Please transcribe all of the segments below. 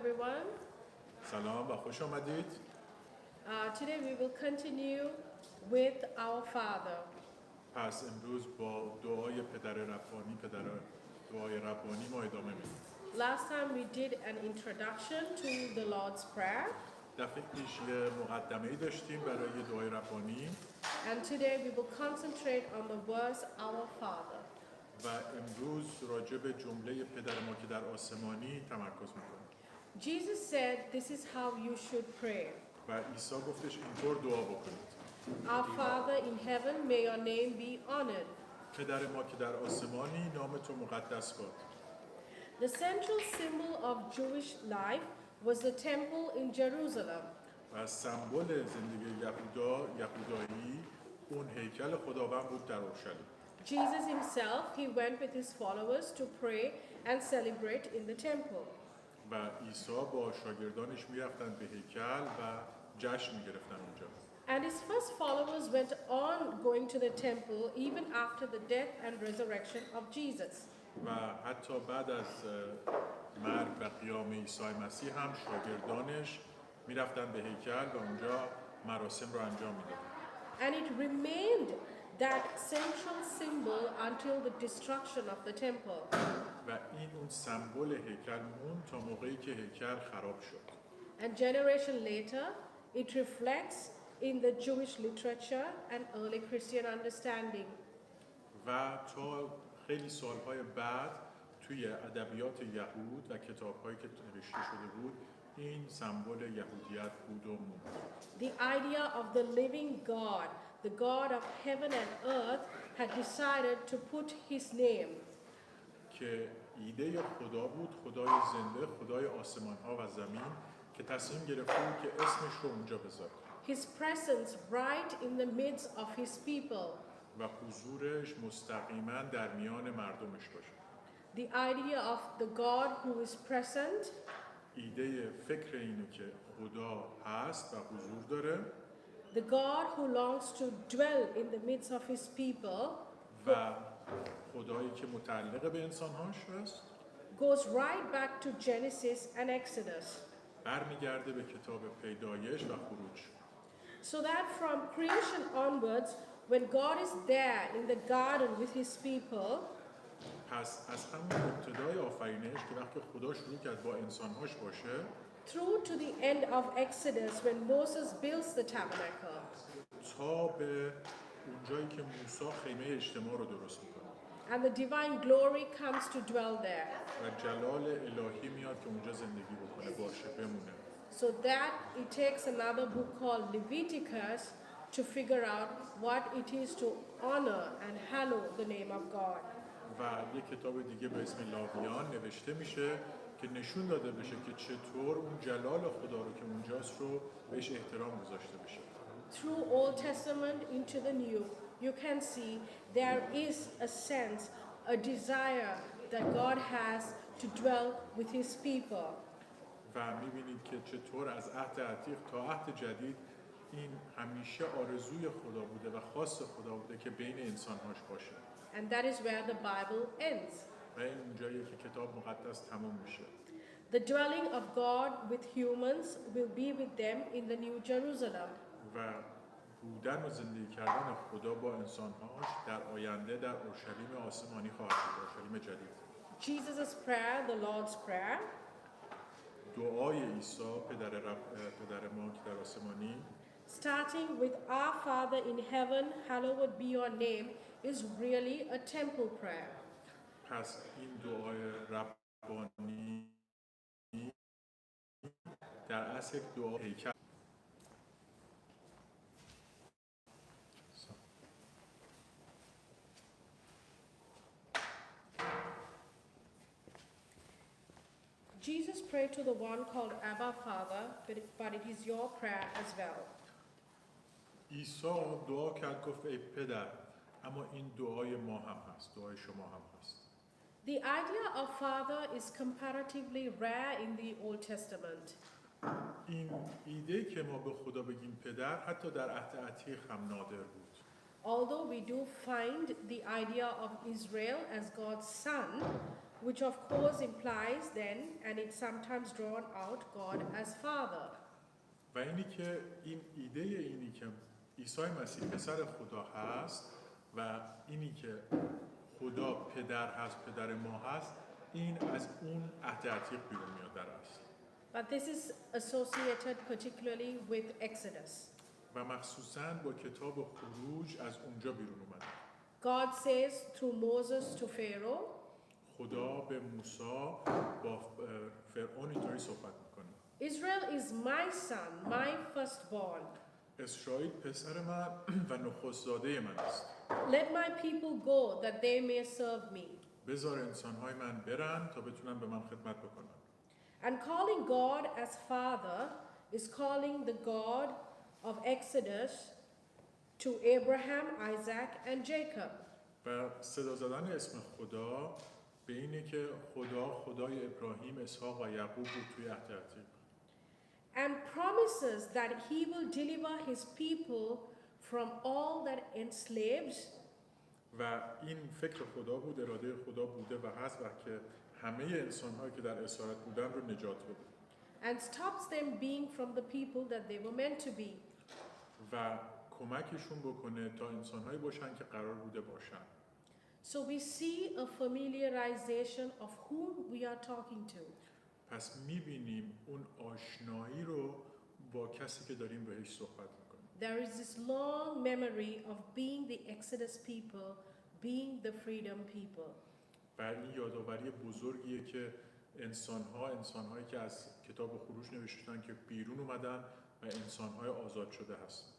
everyone. سلام و خوش آمدید. Today we will continue with our Father. پس امروز با دعای دعای ربانی ما ادامه میدیم. Last time we did an introduction to the Lord's Prayer. دفعه پیش یه مقدمه‌ای داشتیم برای دعای ربانی. And today we will concentrate on the verse Our Father. و امروز راجع به جمله پدر ما که در آسمانی تمرکز میکنیم. Jesus said, this is how you should pray. و عیسی گفتش اینطور دعا بکنید. Our Father in heaven, may your name be honored. پدر ما که در آسمانی، نام تو مقدس باد. The central symbol of Jewish life was the temple in Jerusalem. و سمبل زندگی یهودایی اون هیکل خداوند بود در اورشلیم. Jesus himself, he went with his followers to pray and celebrate in the temple. و عیسی با شاگردانش میرفتن به هیکل و جشن میگرفتن اونجا. And his first followers went on going to the temple even after the death and resurrection of Jesus. و حتی بعد از مرگ و قیام عیسی مسیح هم شاگردانش میرفتن به هیکل و اونجا مراسم رو انجام میدادن. And it remained that central symbol until the destruction of the temple. و این اون سمبل هیکل موند تا موقعی که هیکل خراب شد. And generation later, it reflects in the Jewish literature and early Christian understanding. و تا خیلی سالهای بعد توی ادبیات یهود و کتاب‌هایی که نوشته شده بود این سمبل یهودیت بود و موند. The idea of the living God, the God of heaven and earth, had decided to put his name. که ایده خدا بود، خدای زنده، خدای آسمان‌ها و زمین که تصمیم گرفته بود که اسمش رو اونجا بذاره. His presence right in the midst of his people. و حضورش مستقیما در میان مردمش باشه. The idea of the God who is present. ایده فکر اینه که خدا هست و حضور داره. The God who longs to dwell in the midst of his people. و خدایی که متعلق به انسان‌هاش هست. Goes right back to Genesis and Exodus. برمیگرده به کتاب پیدایش و خروج. So that from creation onwards, when God is there in the garden with his people, پس از همون ابتدای آفرینش که وقتی خدا شروع کرد با انسان‌هاش باشه through to the end of Exodus when Moses builds the tabernacle, تا به اونجایی که موسی خیمه اجتماع رو درست میکنه and the divine glory comes to dwell there, و جلال الهی میاد که اونجا زندگی بکنه، باشه، بمونه. so that it takes another book called Leviticus to figure out what it is to honor and hallow the name of God. و یک کتاب دیگه به اسم لاویان نوشته میشه که نشون داده بشه که چطور اون جلال خدا رو که اونجاست رو بهش احترام گذاشته بشه. Through Old Testament into the New, you can see there is a sense, a desire that God has to dwell with his people. و میبینید که چطور از عهد عتیق تا عهد جدید این همیشه آرزوی خدا بوده و خواست خدا بوده که بین انسان‌هاش باشه. And that is where the Bible ends. و این اونجایی که کتاب مقدس تمام میشه. The dwelling of God with humans will be with them in the New Jerusalem. و بودن و زندگی کردن خدا با انسان‌هاش در آینده در اورشلیم آسمانی خواهد بود، اورشلیم جدید. Jesus' prayer, the Lord's Prayer, دعای عیسی پدر ما که در آسمانی starting with Our Father in heaven, hallowed be your name, is really a temple prayer. پس این دعای ربانی در اصل یک دعا هیکل. Jesus prayed to the one called Abba Father, but it is your prayer as well. عیسی دعا کرد گفت ای پدر، اما این دعای ما هم هست، دعای شما هم هست. The idea of Father is comparatively rare in the Old Testament. این ایده که ما به خدا بگیم پدر حتی در عهد عتیق هم نادر بود. Although we do find the idea of Israel as God's son, which of course implies then, and it's sometimes drawn out, God as Father. و اینی که این ایده اینی که عیسی مسیح پسر خدا هست و اینی که خدا پدر هست، پدر ما هست، این از اون عهد عتیق بیرون میاد در اصل. But this is associated particularly with Exodus. و مخصوصاً با کتاب خروج از اونجا بیرون اومده. God says through Moses to Pharaoh, خدا به موسی با فرعون اینطوری صحبت میکنه. Israel is my son, my firstborn. اسرائیل پسر من و نخست زاده من است. Let my people go that they may serve me. بذار انسانهای من برن تا بتونن به من خدمت بکنن. And calling God as Father is calling the God of Exodus to Abraham, Isaac, and Jacob. و صدا زدن اسم خدا به اینه که خدا خدای ابراهیم، اسحاق و یعقوب بود توی عهد عتیق. And promises that he will deliver his people from all that enslaves. و این فکر خدا بود، اراده خدا بوده و هست و که همه انسان‌هایی که در اسارت بودن رو نجات بده. And stops them being from the people that they were meant to be. و کمکشون بکنه تا انسان‌هایی باشن که قرار بوده باشن. So we see a familiarization of whom we are talking to. پس می‌بینیم اون آشنایی رو با کسی که داریم بهش صحبت می‌کنیم. There is this long memory of being the Exodus people, being the freedom people. و این یادآوری بزرگیه که انسان‌هایی که از کتاب خروج نوشتن که بیرون اومدن و انسان‌های آزاد شده هستند.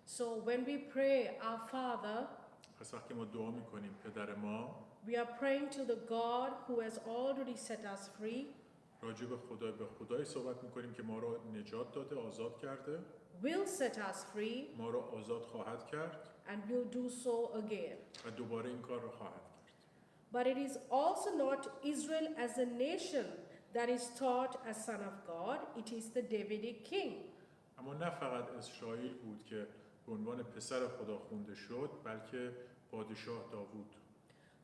So when we pray, our Father, پس وقتی ما دعا می‌کنیم پدر ما، we are praying to the God who has already set us free. راجع به خدای صحبت می‌کنیم که ما رو نجات داده، آزاد کرده، Will set us free ما رو آزاد خواهد کرد and will do so again. و دوباره این کار رو خواهد کرد. But it is also not Israel as a nation that is taught as son of God, it is the Davidic king. اما نه فقط اسرائیل بود که به عنوان پسر خدا خونده شد، بلکه پادشاه داوود.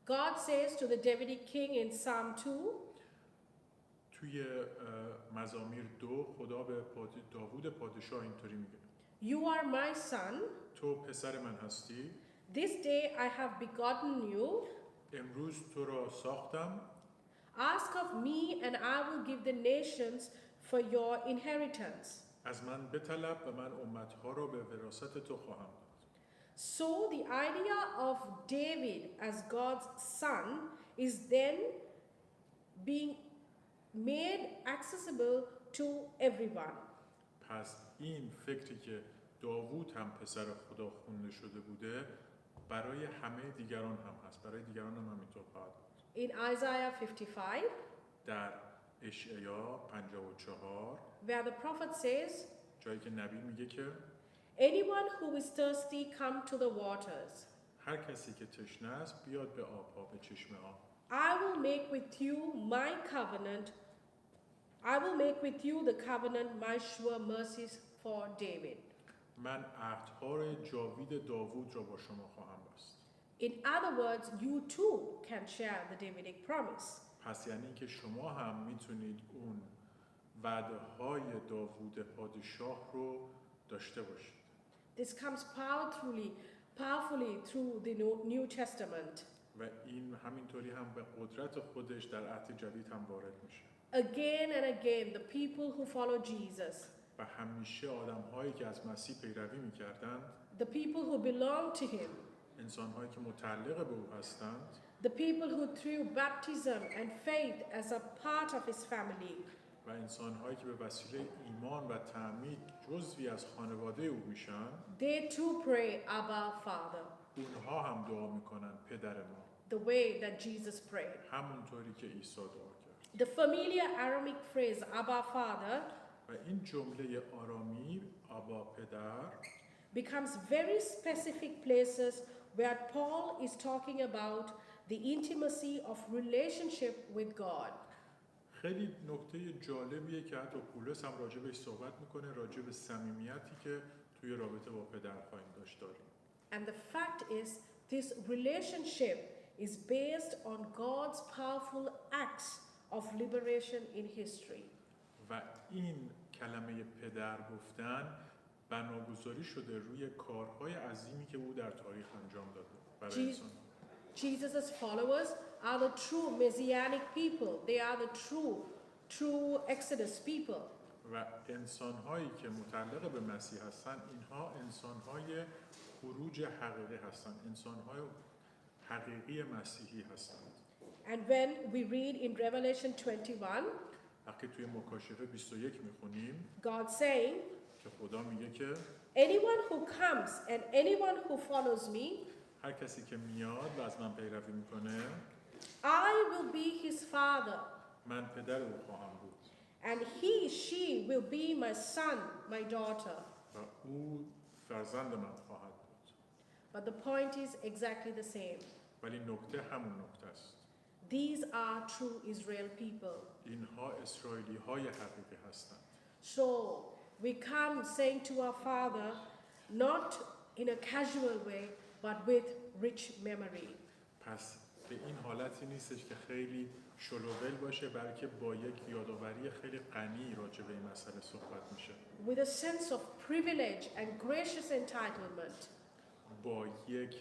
God says to the Davidic king in Psalm 2, توی مزامیر 2 خدا به داوود پادشاه اینطوری میگه: You are my son, تو پسر من هستی، this day I have begotten you. امروز تو را ساختم، Ask of me and I will give the nations for your inheritance. از من بطلب و من امتها را به وراثت تو خواهم داد. So the idea of David as God's son is then being made accessible to everyone. پس این فکری که داوود هم پسر خدا خونده شده بوده برای همه دیگران هم هست، برای دیگران هم همینطور خواهد بود. In Isaiah 55, در اشعیا 54 where the prophet says, جایی که نبی میگه که Anyone who is thirsty, come to the waters. هر کسی که تشنه است بیاد به آبها، به چشمه ها. I will make with you my covenant. I will make with you the covenant, my sure mercies for David. من عهدهای جاوید داوود را با شما خواهم بست. In other words, you too can share the Davidic promise. پس یعنی که شما هم میتونید اون وعده های داوود پادشاه رو داشته باشید. This comes powerfully through the New Testament. و این همینطوری هم به قدرت خودش در عهد جدید هم وارد میشه. Again and again, the people who follow Jesus, و همیشه آدم هایی که از مسیح پیروی میکردند، the people who belong to him, انسان هایی که متعلق به او هستند، the people who through baptism and faith as a part of his family, و انسان هایی که به وسیله ایمان و تعمید جزوی از خانواده او میشن، they too pray, Abba, Father, اونها هم دعا میکنن پدر ما، the way that Jesus prayed. همونطوری که عیسی دعا کرد. The familiar Aramaic phrase, Abba, Father, و این جمله آرامی آبا پدر becomes very specific places where Paul is talking about the intimacy of relationship with God. خیلی نکته جالبیه که حتی پولس هم راجع بهش صحبت میکنه، راجع به صمیمیتی که توی رابطه با پدر خواهیم داشت داریم. And the fact is, this relationship is based on God's powerful acts of liberation in history. و این کلمه پدر گفتن بناگذاری شده روی کارهای عظیمی که او در تاریخ انجام داده برای جی- انسان. Jesus' followers are the true messianic people. They are the true Exodus people. و انسان‌هایی که متعلق به مسیح هستند اینها انسان‌های خروج حقیقی هستند، انسان‌های حقیقی مسیحی هستند. And when we read in Revelation 21, وقتی توی مکاشفه 21 میخونیم God saying, که خدا میگه که anyone who comes and anyone who follows me, هر کسی که میاد و از من پیروی میکنه I will be his father, من پدر او خواهم بود and she will be my son, my daughter. و او فرزند من خواهد بود. But the point is exactly the same. ولی نکته همون نکته است. These are true Israel people. اینها اسرائیلی های حقیقی هستند. So we come saying to our Father, not in a casual way, but with rich memory. پس به این حالتی نیستش که خیلی شلوول باشه، بلکه با یک یادآوری خیلی غنی راجع به این مسئله صحبت میشه. With a sense of privilege and gracious entitlement. با یک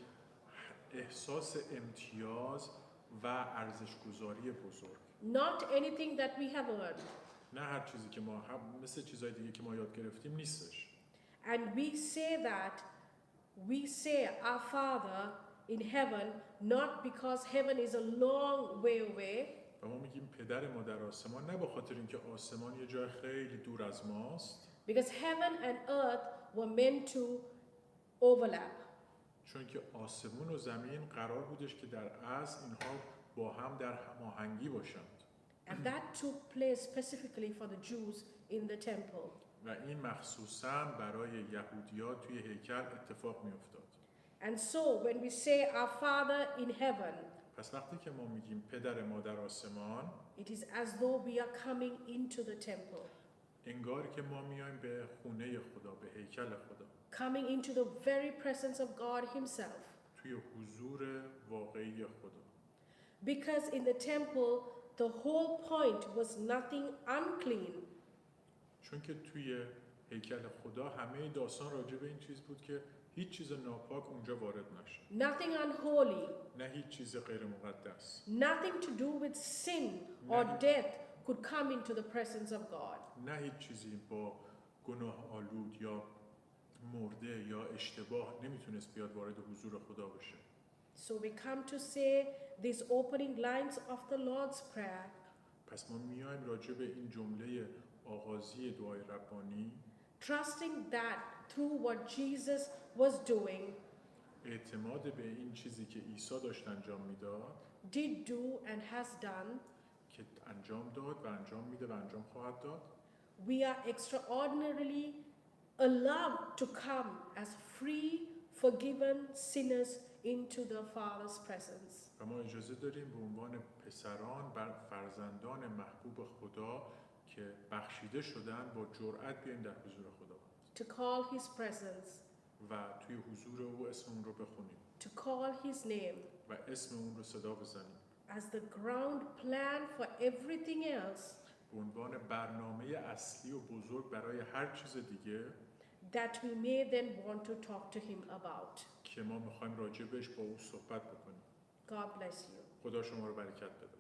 احساس امتیاز و ارزش‌گذاری بزرگ. Not anything that we have earned. نه هر چیزی که ما مثل چیزهای دیگه که ما یاد گرفتیم نیستش. And we say our Father in heaven, not because heaven is a long way away, و ما میگیم پدر ما در آسمان، نه به خاطر اینکه آسمان یه جای خیلی دور از ماست، because heaven and earth were meant to overlap. چون که آسمون و زمین قرار بودش که در اصل اینها با هم در هماهنگی باشند. And that took place specifically for the Jews in the temple. و این مخصوصاً برای یهودی‌ها توی هیکل اتفاق می‌افتاد. And so when we say our Father in heaven, پس وقتی که ما میگیم پدر ما در آسمان، it is as though we are coming into the temple, انگار که ما میایم به خونه خدا، به هیکل خدا، coming into the very presence of God himself. توی حضور واقعی خدا. Because in the temple, the whole point was nothing unclean. چون که توی هیکل خدا همه داستان راجع به این چیز بود که هیچ چیز ناپاک اونجا وارد نشه. Nothing unholy, نه هیچ چیز غیر مقدس. nothing to do with sin or death could come into the presence of God. نه هیچ چیزی با گناه آلود یا مرده یا اشتباه نمیتونست بیاد وارد حضور خدا بشه. So we come to say these opening lines of the Lord's Prayer. پس ما میایم راجع به این جمله آغازی دعای ربانی، Trusting that through what Jesus was doing, اعتماد به این چیزی که عیسی داشت انجام میداد، did do and has done, که انجام داد و انجام میده و انجام خواهد داد، we are extraordinarily allowed to come as free, forgiven sinners into the Father's presence. و ما اجازه داریم به عنوان پسران و فرزندان محبوب خدا که بخشیده شدن با جرأت بیایم در حضور خدا To call his presence, و توی حضور او اسم اون رو بخونیم to call his name و اسم اون رو صدا بزنیم as the ground plan for everything else به عنوان برنامه اصلی و بزرگ برای هر چیز دیگه that we may then want to talk to him about. که ما میخوایم راجع بهش با او صحبت بکنیم. God bless you. خدا شما رو برکت بده.